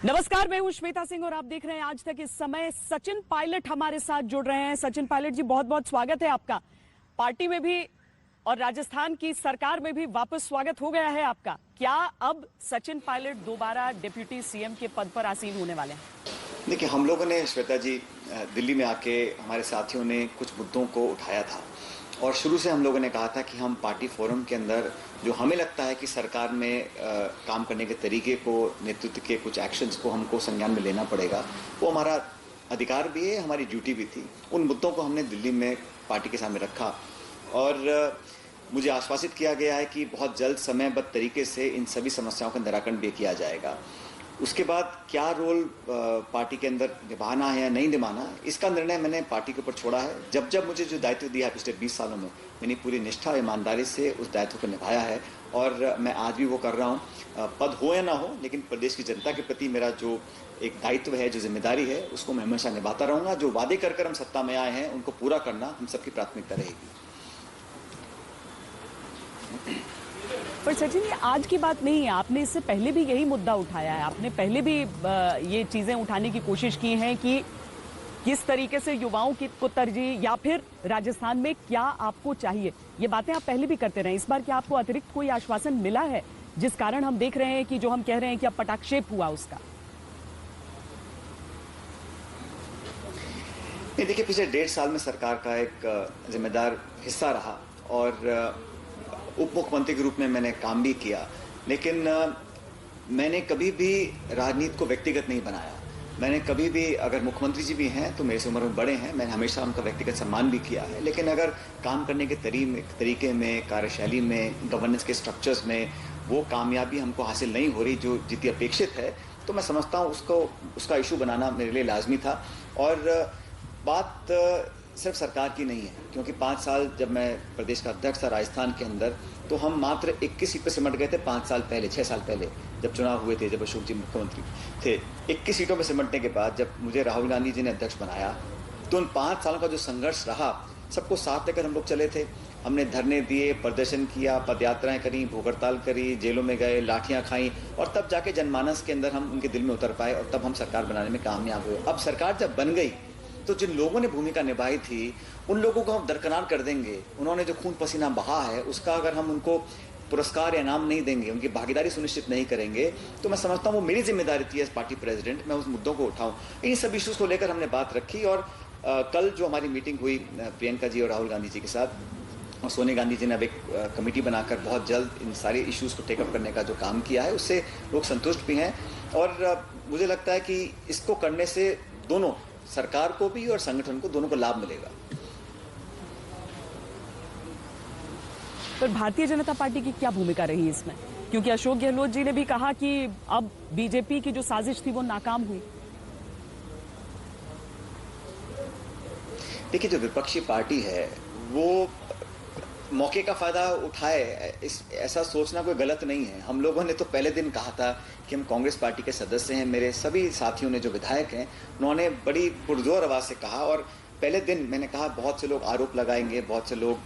नमस्कार, मैं हूं श्वेता सिंह और आप देख रहे हैं आज तक। इस समय सचिन पायलट हमारे साथ जुड़ रहे हैं। सचिन पायलट जी, बहुत बहुत स्वागत है आपका। पार्टी में भी और राजस्थान की सरकार में भी वापस स्वागत हो गया है आपका। क्या अब सचिन पायलट दोबारा डिप्टी सीएम के पद पर आसीन होने वाले हैं? देखिए, हम लोगों ने श्वेता जी दिल्ली में आके हमारे साथियों ने कुछ मुद्दों को उठाया था और शुरू से हम लोगों ने कहा था कि हम पार्टी फोरम के अंदर जो हमें लगता है कि सरकार में काम करने के तरीके को, नेतृत्व के कुछ एक्शंस को हमको संज्ञान में लेना पड़ेगा। वो हमारा अधिकार भी है, हमारी ड्यूटी भी थी। उन मुद्दों को हमने दिल्ली में पार्टी के सामने रखा और मुझे आश्वासित किया गया है कि बहुत जल्द समयबद्ध तरीके से इन सभी समस्याओं का निराकरण भी किया जाएगा। उसके बाद क्या रोल पार्टी के अंदर निभाना है या नहीं निभाना, इसका निर्णय मैंने पार्टी के ऊपर छोड़ा है। जब जब मुझे जो दायित्व दिया है पिछले 20 सालों में, मैंने पूरी निष्ठा ईमानदारी से उस दायित्व को निभाया है और मैं आज भी वो कर रहा हूँ। पद हो या ना हो, लेकिन प्रदेश की जनता के प्रति मेरा जो एक दायित्व है, जो जिम्मेदारी है, उसको मैं हमेशा निभाता रहूँगा। जो वादे कर हम सत्ता में आए हैं, उनको पूरा करना हम सबकी प्राथमिकता रहेगी। पर सचिन, ये आज की बात नहीं है, आपने इससे पहले भी यही मुद्दा उठाया है। आपने पहले भी ये चीजें उठाने की कोशिश की है कि किस तरीके से युवाओं की को तरजीह या फिर राजस्थान में क्या आपको चाहिए, ये बातें आप पहले भी करते रहे। इस बार क्या आपको अतिरिक्त कोई आश्वासन मिला है जिस कारण हम देख रहे हैं कि जो हम कह रहे हैं कि अब पटाक्षेप हुआ उसका? देखिए, पिछले 1.5 साल में सरकार का एक जिम्मेदार हिस्सा रहा और उप मुख्यमंत्री के रूप में मैंने काम भी किया, लेकिन मैंने कभी भी राजनीति को व्यक्तिगत नहीं बनाया। मैंने कभी भी, अगर मुख्यमंत्री जी भी हैं तो मेरे से उम्र में बड़े हैं, मैंने हमेशा उनका व्यक्तिगत सम्मान भी किया है, लेकिन अगर काम करने के तरीके में, कार्यशैली में, गवर्नेंस के स्ट्रक्चर्स में वो कामयाबी हमको हासिल नहीं हो रही जो जितनी अपेक्षित है, तो मैं समझता हूँ उसका इशू बनाना मेरे लिए लाजमी था। और बात सिर्फ सरकार की नहीं है, क्योंकि 5 साल जब मैं प्रदेश का अध्यक्ष था राजस्थान के अंदर, तो हम मात्र 21 सीट पर सिमट गए थे 5 साल पहले, 6 साल पहले जब चुनाव हुए थे, जब अशोक जी मुख्यमंत्री थे। 21 सीटों पर सिमटने के बाद जब मुझे राहुल गांधी जी ने अध्यक्ष बनाया, तो उन 5 सालों का जो संघर्ष रहा, सबको साथ लेकर हम लोग चले थे। हमने धरने दिए, प्रदर्शन किया, पदयात्राएं करी, भूख हड़ताल करी, जेलों में गए, लाठियां खाई और तब जाके जनमानस के अंदर हम उनके दिल में उतर पाए और तब हम सरकार बनाने में कामयाब हुए। अब सरकार जब बन गई तो जिन लोगों ने भूमिका निभाई थी, उन लोगों को हम दरकिनार कर देंगे। उन्होंने जो खून पसीना बहा है, उसका अगर हम उनको पुरस्कार या इनाम नहीं देंगे, उनकी भागीदारी सुनिश्चित नहीं करेंगे, तो मैं समझता हूँ वो मेरी जिम्मेदारी थी एज पार्टी प्रेसिडेंट, मैं उस मुद्दों को उठाऊं। इन सब इश्यूज को लेकर हमने बात रखी और कल जो हमारी मीटिंग हुई प्रियंका जी और राहुल गांधी जी के साथ, और सोनिया गांधी जी ने अब एक कमेटी बनाकर बहुत जल्द इन सारे इश्यूज को टेकअप करने का जो काम किया है, उससे लोग संतुष्ट भी हैं। और मुझे लगता है कि इसको करने से दोनों, सरकार को भी और संगठन को, दोनों को लाभ मिलेगा। पर भारतीय जनता पार्टी की क्या भूमिका रही इसमें? क्योंकि अशोक गहलोत जी ने भी कहा कि अब बीजेपी की जो साजिश थी वो नाकाम हुई। देखिए, जो विपक्षी पार्टी है वो मौके का फायदा उठाए, ऐसा सोचना कोई गलत नहीं है। हम लोगों ने तो पहले दिन कहा था कि हम कांग्रेस पार्टी के सदस्य हैं। मेरे सभी साथियों ने, जो विधायक हैं, उन्होंने बड़ी पुरजोर आवाज से कहा और पहले दिन मैंने कहा बहुत से लोग आरोप लगाएंगे, बहुत से लोग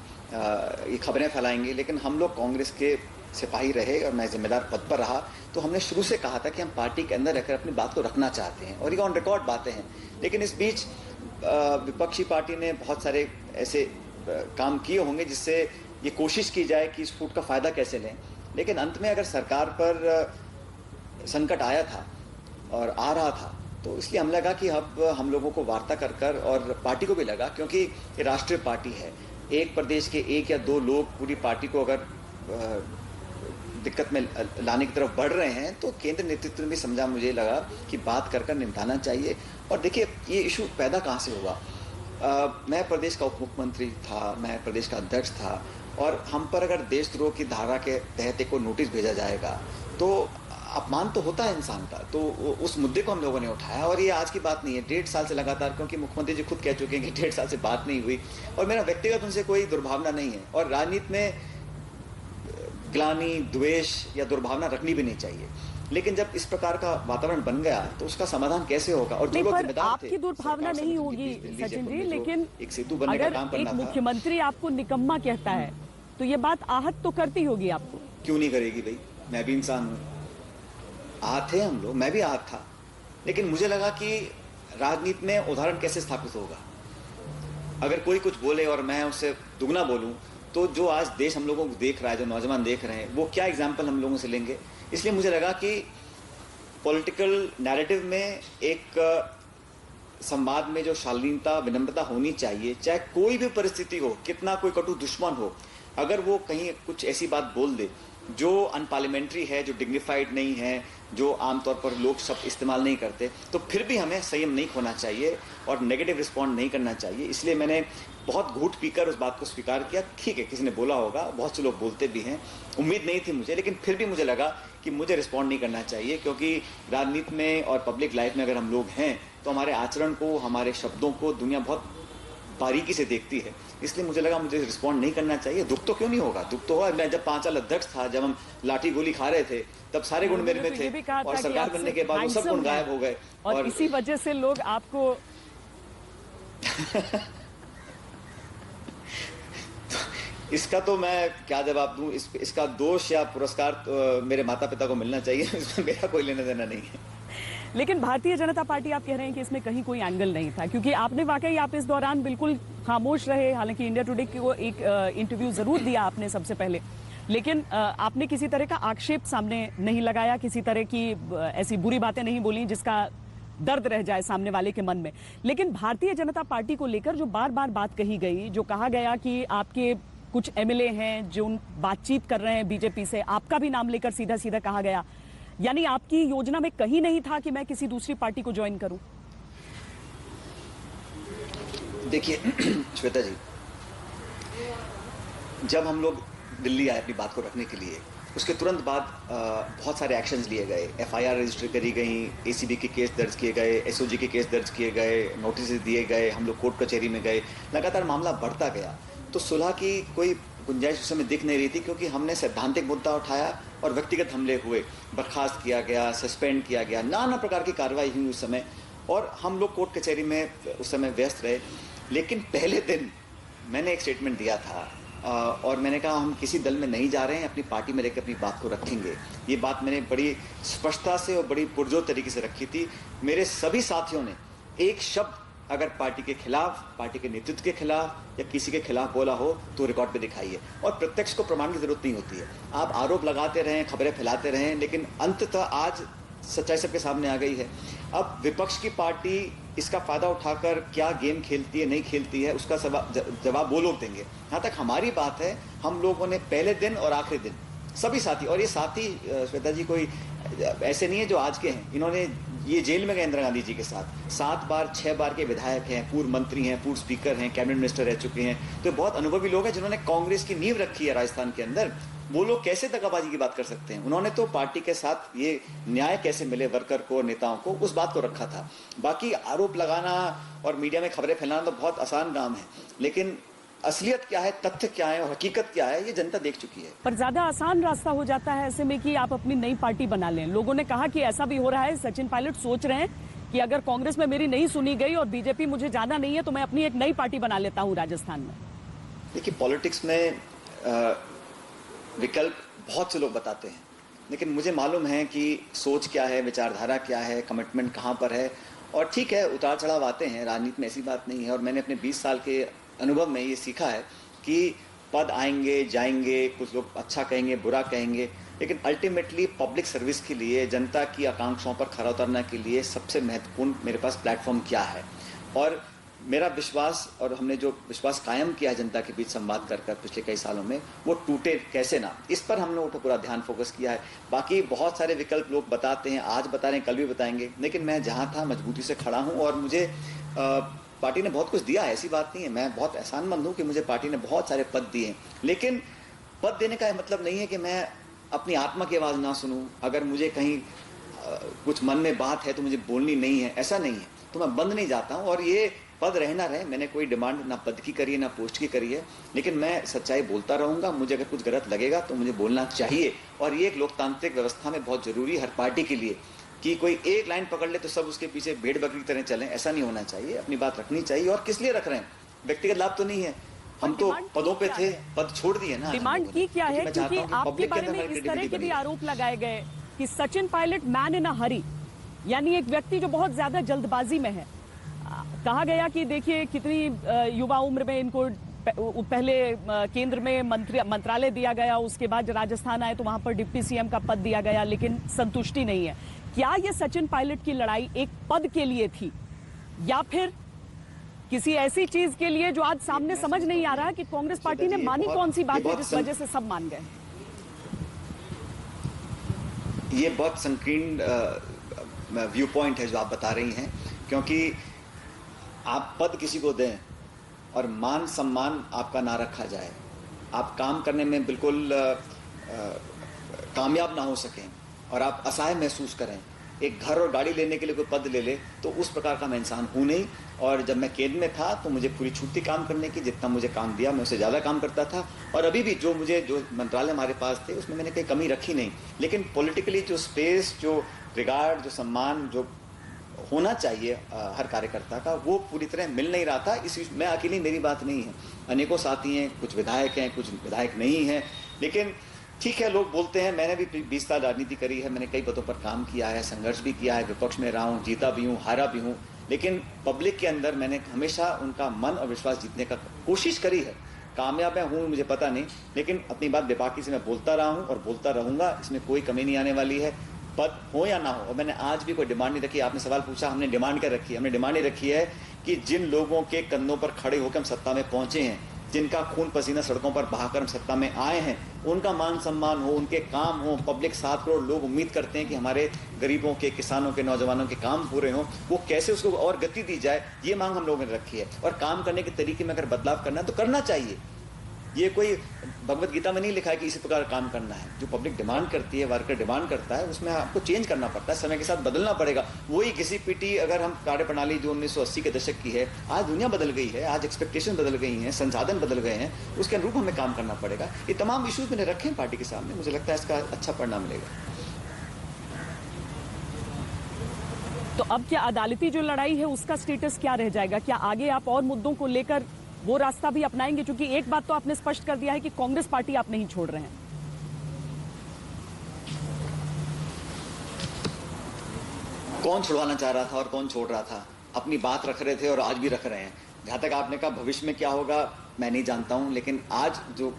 ये खबरें फैलाएंगे, लेकिन हम लोग कांग्रेस के सिपाही रहे और मैं जिम्मेदार पद पर रहा। तो हमने शुरू से कहा था कि हम पार्टी के अंदर रहकर अपनी बात को रखना चाहते हैं और ये ऑन रिकॉर्ड बातें हैं। लेकिन इस बीच विपक्षी पार्टी ने बहुत सारे ऐसे काम किए होंगे जिससे ये कोशिश की जाए कि इस फूट का फायदा कैसे लें, लेकिन अंत में अगर सरकार पर संकट आया था और आ रहा था, तो इसलिए हमें लगा कि अब हम लोगों को वार्ता कर और पार्टी को भी लगा, क्योंकि ये राष्ट्रीय पार्टी है, एक प्रदेश के 1 या 2 लोग पूरी पार्टी को अगर दिक्कत में लाने की तरफ बढ़ रहे हैं, तो केंद्र नेतृत्व ने भी समझा, मुझे लगा कि बात कर निपटाना चाहिए। और देखिए, ये इशू पैदा कहाँ से हुआ? मैं प्रदेश का उप मुख्यमंत्री था, मैं प्रदेश का अध्यक्ष था और हम पर अगर देशद्रोह की धारा के तहत एक नोटिस भेजा जाएगा तो अपमान तो होता है इंसान का। तो उस मुद्दे को हम लोगों ने उठाया और ये आज की बात नहीं है, 1.5 साल से लगातार, क्योंकि मुख्यमंत्री जी खुद कह चुके हैं कि 1.5 साल से बात नहीं हुई और मेरा व्यक्तिगत उनसे कोई दुर्भावना नहीं है। और राजनीति में ग्लानि, द्वेष या दुर्भावना रखनी भी नहीं चाहिए, लेकिन जब इस प्रकार का वातावरण बन गया तो उसका समाधान कैसे होगा? और जो लोग जिम्मेदार थे, आपकी दुर्भावना नहीं होगी सचिन जी, लेकिन एक सेतु बनने का काम करना था। एक मुख्यमंत्री आपको निकम्मा कहता है तो ये बात आहत तो करती होगी आपको। क्यों नहीं करेगी भाई, मैं भी इंसान हूँ। आहत थे हम लोग, मैं भी आहत था, लेकिन मुझे लगा कि राजनीति में उदाहरण कैसे स्थापित होगा। अगर कोई कुछ बोले और मैं उससे दुगना बोलूं, तो जो आज देश हम लोगों को देख रहा है, जो नौजवान देख रहे हैं, वो क्या एग्जाम्पल हम लोगों से लेंगे। इसलिए मुझे लगा कि पॉलिटिकल नैरेटिव में एक संवाद में जो शालीनता, विनम्रता होनी चाहिए, चाहे कोई भी परिस्थिति हो, कितना कोई कटु दुश्मन हो, अगर वो कहीं कुछ ऐसी बात बोल दे जो अनपार्लियामेंट्री है, जो डिग्निफाइड नहीं है, जो आमतौर पर लोग शब्द इस्तेमाल नहीं करते, तो फिर भी हमें संयम नहीं खोना चाहिए और नेगेटिव रिस्पॉन्ड नहीं करना चाहिए। इसलिए मैंने बहुत घूट पीकर उस बात को स्वीकार किया। ठीक है, किसी ने बोला होगा, बहुत से लोग बोलते भी हैं, उम्मीद नहीं थी मुझे, लेकिन फिर भी मुझे लगा कि मुझे रिस्पॉन्ड नहीं करना चाहिए, क्योंकि राजनीति में और पब्लिक लाइफ में अगर हम लोग हैं तो हमारे आचरण को, हमारे शब्दों को दुनिया बहुत बारीकी से देखती है। इसलिए मुझे लगा मुझे रिस्पॉन्ड नहीं करना चाहिए। दुख तो क्यों नहीं होगा, दुख तो हुआ। मैं जब 5 साल अध्यक्ष था, जब हम लाठी गोली खा रहे थे, तब सारे गुण मेरे में थे, और सरकार बनने के बाद वो सब गुण गायब हो गए, और इसी वजह से लोग आपको इसका तो मैं क्या जवाब दूं। इसका दोष या पुरस्कार तो मेरे माता पिता को मिलना चाहिए, इसमें मेरा कोई लेना देना नहीं है। लेकिन भारतीय जनता पार्टी, आप कह रहे हैं कि इसमें कहीं कोई एंगल नहीं था, क्योंकि आपने वाकई आप इस दौरान बिल्कुल खामोश रहे। हालांकि इंडिया टुडे को एक इंटरव्यू जरूर दिया आपने सबसे पहले, लेकिन आपने किसी तरह का आक्षेप सामने नहीं लगाया, किसी तरह की ऐसी बुरी बातें नहीं बोली जिसका दर्द रह जाए सामने वाले के मन में। लेकिन भारतीय जनता पार्टी को लेकर जो बार बार बात कही गई, जो कहा गया कि आपके कुछ एमएलए हैं जो बातचीत कर रहे हैं बीजेपी से, आपका भी नाम लेकर सीधा सीधा कहा गया, यानी आपकी योजना में कहीं नहीं था कि मैं किसी दूसरी पार्टी को ज्वाइन करूं। देखिए श्वेता जी, जब हम लोग दिल्ली आए अपनी बात को रखने के लिए, उसके तुरंत बाद बहुत सारे एक्शंस लिए गए। एफआईआर रजिस्टर करी गई, एसीबी के केस दर्ज किए गए, एसओजी के केस दर्ज किए गए, नोटिस दिए गए, हम लोग कोर्ट कचहरी में गए, लगातार मामला बढ़ता गया। तो सुलह की कोई गुंजाइश उस समय दिख नहीं रही थी, क्योंकि हमने सैद्धांतिक मुद्दा उठाया और व्यक्तिगत हमले हुए, बर्खास्त किया गया, सस्पेंड किया गया, नाना प्रकार की कार्रवाई हुई उस समय, और हम लोग कोर्ट कचहरी में उस समय व्यस्त रहे। लेकिन पहले दिन मैंने एक स्टेटमेंट दिया था, और मैंने कहा हम किसी दल में नहीं जा रहे हैं, अपनी पार्टी में रहकर अपनी बात को रखेंगे। ये बात मैंने बड़ी स्पष्टता से और बड़ी पुरजोर तरीके से रखी थी। मेरे सभी साथियों ने एक शब्द अगर पार्टी के खिलाफ, पार्टी के नेतृत्व के खिलाफ या किसी के खिलाफ बोला हो तो रिकॉर्ड पे दिखाइए, और प्रत्यक्ष को प्रमाण की जरूरत नहीं होती है। आप आरोप लगाते रहें, खबरें फैलाते रहें, लेकिन अंततः आज सच्चाई सबके सामने आ गई है। अब विपक्ष की पार्टी इसका फायदा उठाकर क्या गेम खेलती है, नहीं खेलती है, उसका जवाब वो लोग देंगे। यहाँ तक हमारी बात है, हम लोगों ने पहले दिन और आखिरी दिन सभी साथी, और ये साथी श्वेता जी कोई ऐसे नहीं है जो आज के हैं, इन्होंने ये जेल में गए इंदिरा गांधी जी के साथ, 7 बार 6 बार के विधायक हैं, पूर्व मंत्री हैं, पूर्व स्पीकर हैं, कैबिनेट मिनिस्टर रह चुके हैं, तो बहुत अनुभवी लोग हैं जिन्होंने कांग्रेस की नींव रखी है राजस्थान के अंदर। वो लोग कैसे दगाबाजी की बात कर सकते हैं? उन्होंने तो पार्टी के साथ ये न्याय कैसे मिले वर्कर को, नेताओं को, उस बात को रखा था। बाकी आरोप लगाना और मीडिया में खबरें फैलाना तो बहुत आसान काम है, लेकिन असलियत क्या है, तथ्य क्या है और हकीकत क्या है, ये जनता देख चुकी है। पर ज्यादा आसान रास्ता हो जाता है ऐसे में कि आप अपनी नई पार्टी बना लें। लोगों ने कहा कि ऐसा भी हो रहा है, सचिन पायलट सोच रहे हैं कि अगर कांग्रेस में मेरी नहीं सुनी गई और बीजेपी मुझे जाना नहीं है तो मैं अपनी एक नई पार्टी बना लेता हूं राजस्थान में। देखिए, पॉलिटिक्स में विकल्प बहुत से लोग बताते हैं, लेकिन मुझे मालूम है कि सोच क्या है, विचारधारा क्या है, कमिटमेंट कहाँ पर है। और ठीक है, उतार चढ़ाव आते हैं, राजनीति में ऐसी बात नहीं है। और मैंने अपने 20 साल के अनुभव में ये सीखा है कि पद आएंगे जाएंगे, कुछ लोग अच्छा कहेंगे, बुरा कहेंगे, लेकिन अल्टीमेटली पब्लिक सर्विस के लिए, जनता की आकांक्षाओं पर खरा उतरने के लिए सबसे महत्वपूर्ण मेरे पास प्लेटफॉर्म क्या है। और मेरा विश्वास, और हमने जो विश्वास कायम किया है जनता के बीच संवाद कर पिछले कई सालों में, वो टूटे कैसे ना, इस पर हम लोगों को पूरा ध्यान फोकस किया है। बाकी बहुत सारे विकल्प लोग बताते हैं, आज बता रहे हैं, कल भी बताएंगे, लेकिन मैं जहाँ था मजबूती से खड़ा हूँ। और मुझे पार्टी ने बहुत कुछ दिया है, ऐसी बात नहीं है। मैं बहुत एहसानमंद हूँ कि मुझे पार्टी ने बहुत सारे पद दिए हैं, लेकिन पद देने का मतलब नहीं है कि मैं अपनी आत्मा की आवाज़ ना सुनूं। अगर मुझे कहीं कुछ मन में बात है तो मुझे बोलनी नहीं है, ऐसा नहीं है, तो मैं बंद नहीं जाता हूँ। और ये पद रहना रहे, मैंने कोई डिमांड ना पद की करी है ना पोस्ट की करी है, लेकिन मैं सच्चाई बोलता रहूँगा। मुझे अगर कुछ गलत लगेगा तो मुझे बोलना चाहिए, और ये एक लोकतांत्रिक व्यवस्था में बहुत जरूरी है हर पार्टी के लिए कि कोई एक लाइन पकड़ ले तो सब उसके पीछे भेड़ बकरी की तरह चलें, ऐसा नहीं होना चाहिए। अपनी बात रखनी चाहिए। और किस लिए रख रहे हैं? व्यक्तिगत लाभ तो नहीं है, हम तो पदों पे थे, पद छोड़ दिए ना। डिमांड की क्या है? क्योंकि आपके बारे में इस तरह के भी आरोप लगाए गए कि सचिन पायलट मैन इन अ हरी, यानी एक व्यक्ति जो बहुत ज्यादा जल्दबाजी में है। कहा गया कि देखिए कितनी युवा उम्र में इनको पहले केंद्र में मंत्रालय दिया गया, उसके बाद राजस्थान आए तो वहां पर डिप्टी सीएम का पद दिया गया, लेकिन संतुष्टि नहीं है। क्या ये सचिन पायलट की लड़ाई एक पद के लिए थी या फिर किसी ऐसी चीज के लिए जो आज सामने समझ नहीं आ रहा कि कांग्रेस पार्टी ने मानी कौन सी बात है जिस वजह से सब मान गए? ये बहुत संकीर्ण व्यू पॉइंट है जो आप बता रही हैं, क्योंकि आप पद किसी को दें और मान सम्मान आपका ना रखा जाए, आप काम करने में बिल्कुल कामयाब ना हो सकें और आप असहाय महसूस करें, एक घर और गाड़ी लेने के लिए कोई पद ले ले, तो उस प्रकार का मैं इंसान हूं नहीं। और जब मैं केंद्र में था तो मुझे पूरी छुट्टी काम करने की, जितना मुझे काम दिया मैं उससे ज़्यादा काम करता था। और अभी भी जो मंत्रालय हमारे पास थे उसमें मैंने कोई कमी रखी नहीं, लेकिन पॉलिटिकली जो स्पेस, जो रिगार्ड, जो सम्मान जो होना चाहिए हर कार्यकर्ता का, वो पूरी तरह मिल नहीं रहा था। इस मैं अकेली मेरी बात नहीं है, अनेकों साथी हैं, कुछ विधायक हैं, कुछ विधायक नहीं हैं। लेकिन ठीक है, लोग बोलते हैं, मैंने भी 20 साल राजनीति करी है, मैंने कई पदों पर काम किया है, संघर्ष भी किया है, विपक्ष में रहा हूँ, जीता भी हूँ, हारा भी हूँ, लेकिन पब्लिक के अंदर मैंने हमेशा उनका मन और विश्वास जीतने का कोशिश करी है। कामयाब मैं हूँ मुझे पता नहीं, लेकिन अपनी बात बेबाकी से मैं बोलता रहा हूँ और बोलता रहूँगा, इसमें कोई कमी नहीं आने वाली है, पद हो या ना हो। और मैंने आज भी कोई डिमांड नहीं रखी। आपने सवाल पूछा हमने डिमांड क्या रखी है, हमने डिमांड ये रखी है कि जिन लोगों के कंधों पर खड़े होकर हम सत्ता में पहुंचे हैं, जिनका खून पसीना सड़कों पर बहाकर हम सत्ता में आए हैं, उनका मान सम्मान हो, उनके काम हो। पब्लिक 7 करोड़ लोग उम्मीद करते हैं कि हमारे गरीबों के, किसानों के, नौजवानों के काम पूरे हों, वो कैसे उसको और गति दी जाए, ये मांग हम लोगों ने रखी है। और काम करने के तरीके में अगर बदलाव करना है तो करना चाहिए। ये कोई भगवत गीता में नहीं लिखा है कि इसी प्रकार काम करना है। जो पब्लिक डिमांड करती है, वर्कर डिमांड करता है, उसमें आपको चेंज करना पड़ता है, समय के साथ बदलना पड़ेगा। वही घिसी पीटी अगर हम कार्य प्रणाली जो 1980 के दशक की है, आज दुनिया बदल गई है, आज एक्सपेक्टेशन बदल गई हैं, संसाधन बदल गए हैं, उसके अनुरूप हमें काम करना पड़ेगा। ये तमाम इश्यूज मैंने रखे हैं पार्टी के सामने, मुझे लगता है इसका अच्छा परिणाम मिलेगा। तो अब क्या अदालती जो लड़ाई है उसका स्टेटस क्या रह जाएगा? क्या आगे आप और मुद्दों को लेकर वो रास्ता भी अपनाएंगे? क्योंकि एक बात तो आपने स्पष्ट कर दिया है कि कांग्रेस पार्टी आप नहीं छोड़ रहे हैं। कौन छुड़वाना चाह रहा था और कौन छोड़ रहा था? अपनी बात रख रहे थे और आज भी रख रहे हैं। जहां तक आपने कहा भविष्य में क्या होगा मैं नहीं जानता हूं, लेकिन आज जो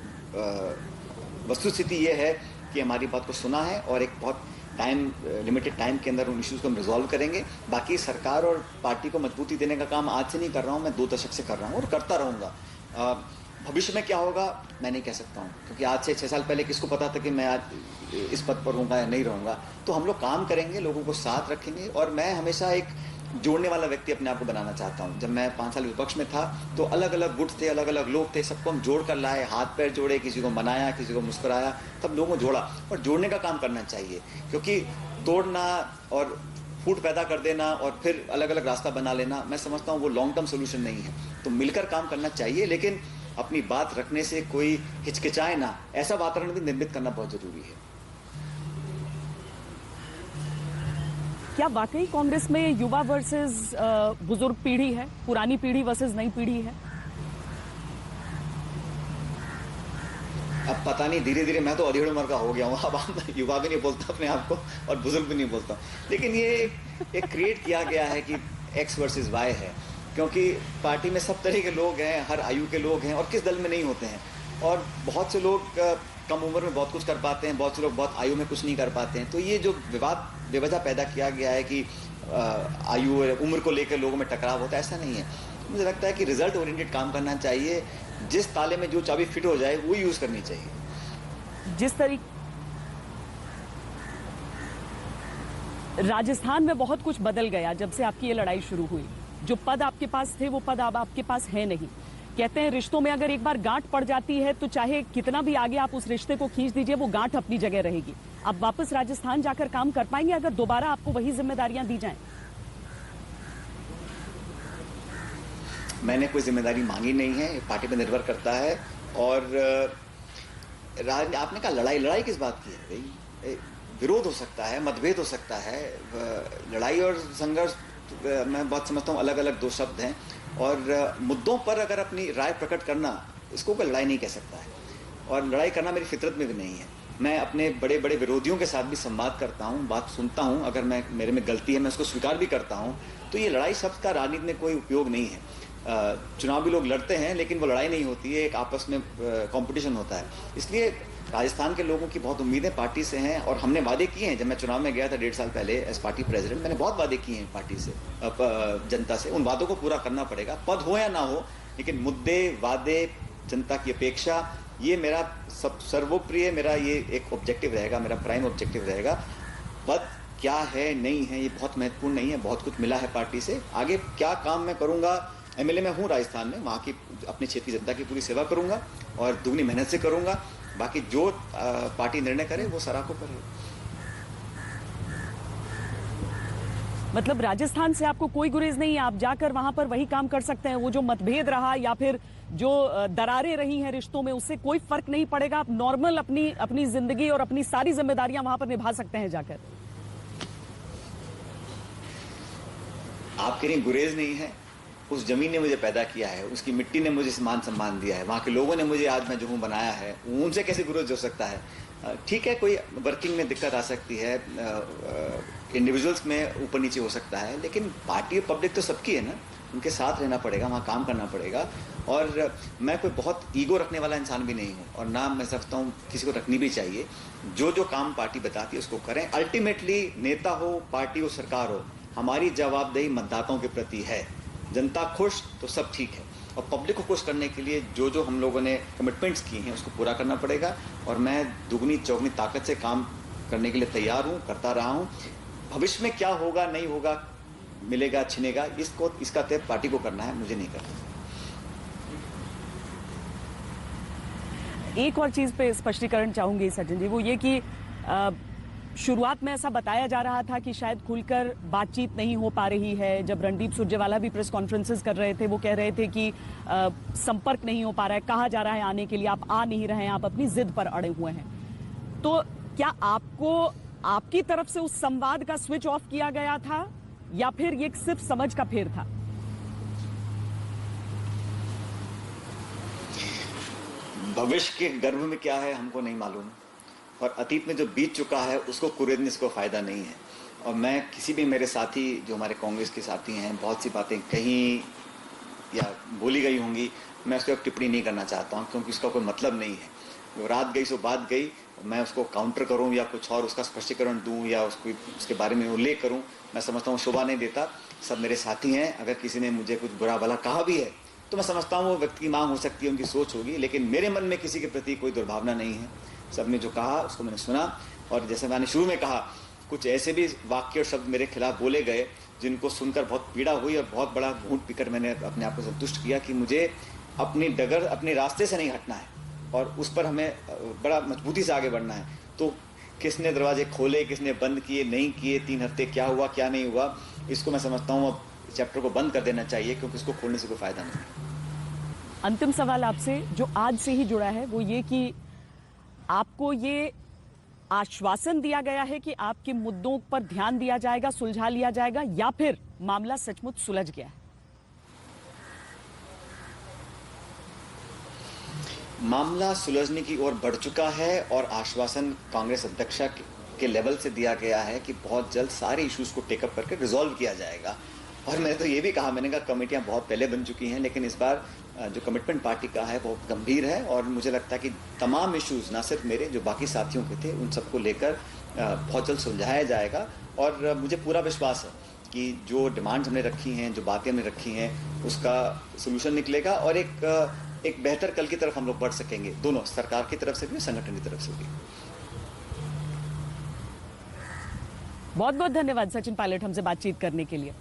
वस्तुस्थिति ये है कि हमारी बात को सुना है और एक बहुत लिमिटेड टाइम के अंदर उन इश्यूज को हम रिजॉल्व करेंगे। बाकी सरकार और पार्टी को मजबूती देने का काम आज से नहीं कर रहा हूं, मैं 2 दशक से कर रहा हूं और करता रहूंगा। भविष्य में क्या होगा मैं नहीं कह सकता हूं, क्योंकि आज से 6 साल पहले किसको पता था कि मैं आज इस पद पर रहूंगा या नहीं रहूंगा। तो हम लोग काम करेंगे, लोगों को साथ रखेंगे और मैं हमेशा एक जोड़ने वाला व्यक्ति अपने आप को बनाना चाहता हूं। जब मैं 5 साल विपक्ष में था तो अलग अलग गुट थे, अलग अलग लोग थे, सबको हम जोड़ कर लाए, हाथ पैर जोड़े, किसी को मनाया, किसी को मुस्कुराया, तब लोगों को जोड़ा। और जोड़ने का काम करना चाहिए, क्योंकि तोड़ना और फूट पैदा कर देना और फिर अलग अलग रास्ता बना लेना, मैं समझता हूँ वो लॉन्ग टर्म सोल्यूशन नहीं है। तो मिलकर काम करना चाहिए, लेकिन अपनी बात रखने से कोई हिचकिचाए ना, ऐसा वातावरण भी निर्मित करना बहुत जरूरी है। क्या वाकई कांग्रेस में युवा वर्सेस बुजुर्ग पीढ़ी है, पुरानी पीढ़ी वर्सेस नई पीढ़ी है? अब पता नहीं, धीरे धीरे मैं तो अधेड़ उम्र का हो गया हूँ, अब युवा भी नहीं बोलता अपने आप को और बुजुर्ग भी नहीं बोलता। लेकिन ये एक क्रिएट किया गया है कि एक्स वर्सेस वाई है, क्योंकि पार्टी में सब तरह के लोग हैं, हर आयु के लोग हैं और किस दल में नहीं होते हैं। और बहुत से लोग कम उम्र में बहुत कुछ कर पाते हैं, बहुत से लोग बहुत आयु में कुछ नहीं कर पाते हैं। तो ये जो विवाद बेवजह पैदा किया गया है कि आयु और उम्र को लेकर लोगों में टकराव होता है, ऐसा नहीं है। मुझे लगता है कि रिजल्ट ओरिएंटेड काम करना चाहिए, जिस ताले में जो चाबी फिट हो जाए वो यूज करनी चाहिए। जिस तरीके राजस्थान में बहुत कुछ बदल गया जब से आपकी ये लड़ाई शुरू हुई। जो पद आपके पास थे वो पद अब आपके पास है नहीं। कहते हैं रिश्तों में अगर एक बार गांठ पड़ जाती है तो चाहे कितना भी आगे आप उस रिश्ते को खींच दीजिए, वो गांठ अपनी जगह रहेगी। आप वापस राजस्थान जाकर काम कर पाएंगे अगर दोबारा आपको वही जिम्मेदारियां दी जाएं? मैंने कोई जिम्मेदारी मांगी नहीं है, पार्टी पर निर्भर करता है। और आपने कहा लड़ाई किस बात की है भाई? विरोध हो सकता है, मतभेद हो सकता है, लड़ाई और संघर्ष मैं बहुत समझता हूँ अलग अलग 2 शब्द हैं। और मुद्दों पर अगर अपनी राय प्रकट करना, इसको कोई लड़ाई नहीं कह सकता है। और लड़ाई करना मेरी फितरत में भी नहीं है। मैं अपने बड़े बड़े विरोधियों के साथ भी संवाद करता हूँ, बात सुनता हूँ, अगर मेरे में गलती है मैं उसको स्वीकार भी करता हूँ। तो ये लड़ाई शब्द का राजनीति में कोई उपयोग नहीं है। चुनाव भी लोग लड़ते हैं, लेकिन वो लड़ाई नहीं होती है, एक आपस में कंपटीशन होता है। इसलिए राजस्थान के लोगों की बहुत उम्मीदें पार्टी से हैं, और हमने वादे किए हैं। जब मैं चुनाव में गया था 1.5 साल पहले एज पार्टी प्रेसिडेंट, मैंने बहुत वादे किए हैं पार्टी से, जनता से। उन वादों को पूरा करना पड़ेगा, पद हो या ना हो, लेकिन मुद्दे, वादे, जनता की अपेक्षा, ये मेरा सर्वोप्रिय, मेरा ये एक ऑब्जेक्टिव रहेगा, मेरा प्राइम ऑब्जेक्टिव रहेगा। पद क्या है, नहीं है, ये बहुत महत्वपूर्ण नहीं है। बहुत कुछ मिला है पार्टी से। आगे क्या काम मैं करूंगा, एमएलए में हूँ राजस्थान में, वहाँ की अपने क्षेत्र की जनता की पूरी सेवा करूंगा और दुगनी मेहनत से करूंगा। बाकी जो पार्टी निर्णय करे वो सराहनीय करे। मतलब राजस्थान से आपको कोई गुरेज नहीं है, आप जाकर वहां पर वही काम कर सकते हैं। वो जो मतभेद रहा या फिर जो दरारें रही हैं रिश्तों में, उससे कोई फर्क नहीं पड़ेगा। आप नॉर्मल अपनी जिंदगी और अपनी सारी जिम्मेदारियां वहां पर निभा सकते हैं जाकर। आप कह रही गुरेज नहीं है, उस जमीन ने मुझे पैदा किया है, उसकी मिट्टी ने मुझे मान सम्मान दिया है, वहाँ के लोगों ने मुझे आज मैं जो हूँ बनाया है, उनसे कैसे गुरेज हो सकता है। ठीक है, कोई वर्किंग में दिक्कत आ सकती है, इंडिविजुअल्स में ऊपर नीचे हो सकता है, लेकिन पार्टी और पब्लिक तो सबकी है ना, उनके साथ रहना पड़ेगा, वहाँ काम करना पड़ेगा। और मैं कोई बहुत ईगो रखने वाला इंसान भी नहीं हूँ, और ना मैं समझता हूँ किसी को रखनी भी चाहिए। जो काम पार्टी बताती है उसको करें। अल्टीमेटली नेता हो, पार्टी हो, सरकार हो, हमारी जवाबदेही मतदाताओं के प्रति है। जनता खुश तो सब ठीक है, और पब्लिक को खुश करने के लिए जो हम लोगों ने कमिटमेंट्स किए हैं उसको पूरा करना पड़ेगा। और मैं दुगनी चौगनी ताकत से काम करने के लिए तैयार हूँ, करता रहा हूँ। भविष्य में क्या होगा, नहीं होगा, मिलेगा, छिनेगा, इसका तय पार्टी को करना है, मुझे नहीं करना। एक और चीज पे स्पष्टीकरण चाहूंगी सचिन जी, वो ये कि शुरुआत में ऐसा बताया जा रहा था कि शायद खुलकर बातचीत नहीं हो पा रही है। जब रणदीप सुरजेवाला भी प्रेस कॉन्फ्रेंसेस कर रहे थे, वो कह रहे थे कि संपर्क नहीं हो पा रहा है, कहा जा रहा है आने के लिए, आप आ नहीं रहे हैं, आप अपनी जिद पर अड़े हुए हैं। तो क्या आपको आपकी तरफ से उस संवाद का स्विच ऑफ किया गया था, या फिर ये सिर्फ समझ का फेर था? भविष्य के गर्भ में क्या है हमको नहीं मालूम, और अतीत में जो बीत चुका है उसको कुरेदने से कोई फायदा नहीं है। और मैं किसी भी मेरे साथी, जो हमारे कांग्रेस के साथी हैं, बहुत सी बातें कहीं या बोली गई होंगी, मैं उस पर टिप्पणी नहीं करना चाहता हूँ, क्योंकि उसका कोई मतलब नहीं है। वो रात गई सो बात गई, मैं उसको काउंटर करूँ या कुछ और उसका स्पष्टीकरण दूँ या उसके बारे में उल्लेख करूँ, मैं समझता हूँ शोभा नहीं देता। सब मेरे साथी हैं, अगर किसी ने मुझे कुछ बुरा भला कहा भी है तो मैं समझता हूँ वो व्यक्ति की मांग हो सकती है, उनकी सोच होगी, लेकिन मेरे मन में किसी के प्रति कोई दुर्भावना नहीं है। सबने जो कहा उसको मैंने सुना, और जैसे मैंने शुरू में कहा, कुछ ऐसे भी वाक्य और शब्द मेरे खिलाफ बोले गए जिनको सुनकर बहुत पीड़ा हुई, और बहुत बड़ा घूंट पीकर मैंने अपने आप को संतुष्ट किया कि मुझे अपनी डगर, अपने रास्ते से नहीं हटना है, और उस पर हमें बड़ा मजबूती से आगे बढ़ना है। तो किसने दरवाजे खोले, किसने बंद किए, नहीं किए, 3 हफ्ते क्या हुआ क्या नहीं हुआ, इसको मैं समझता हूँ अब चैप्टर को बंद कर देना चाहिए, क्योंकि इसको खोलने से कोई फायदा नहीं। अंतिम सवाल आपसे जो आज से ही जुड़ा है वो ये कि आपको ये आश्वासन दिया गया है कि आपके मुद्दों पर ध्यान दिया जाएगा, सुलझा लिया जाएगा, या फिर मामला सचमुच सुलझ गया है? मामला सुलझने की ओर बढ़ चुका है, और आश्वासन कांग्रेस अध्यक्ष के लेवल से दिया गया है कि बहुत जल्द सारे इश्यूज को टेकअप करके रिजॉल्व किया जाएगा। और मैंने तो ये भी कहा, मैंने कहा कमेटियां बहुत पहले बन चुकी हैं, लेकिन इस बार जो कमिटमेंट पार्टी का है बहुत गंभीर है, और मुझे लगता है कि तमाम इश्यूज, ना सिर्फ मेरे, जो बाकी साथियों के थे, उन सबको लेकर बहुत जल्द सुलझाया जाएगा। और मुझे पूरा विश्वास है कि जो डिमांड्स हमने रखी हैं, जो बातें हमने रखी हैं, उसका सोल्यूशन निकलेगा, और एक बेहतर कल की तरफ हम लोग बढ़ सकेंगे, दोनों, सरकार की तरफ से भी, संगठन की तरफ से भी। बहुत बहुत धन्यवाद सचिन पायलट, हमसे बातचीत करने के लिए।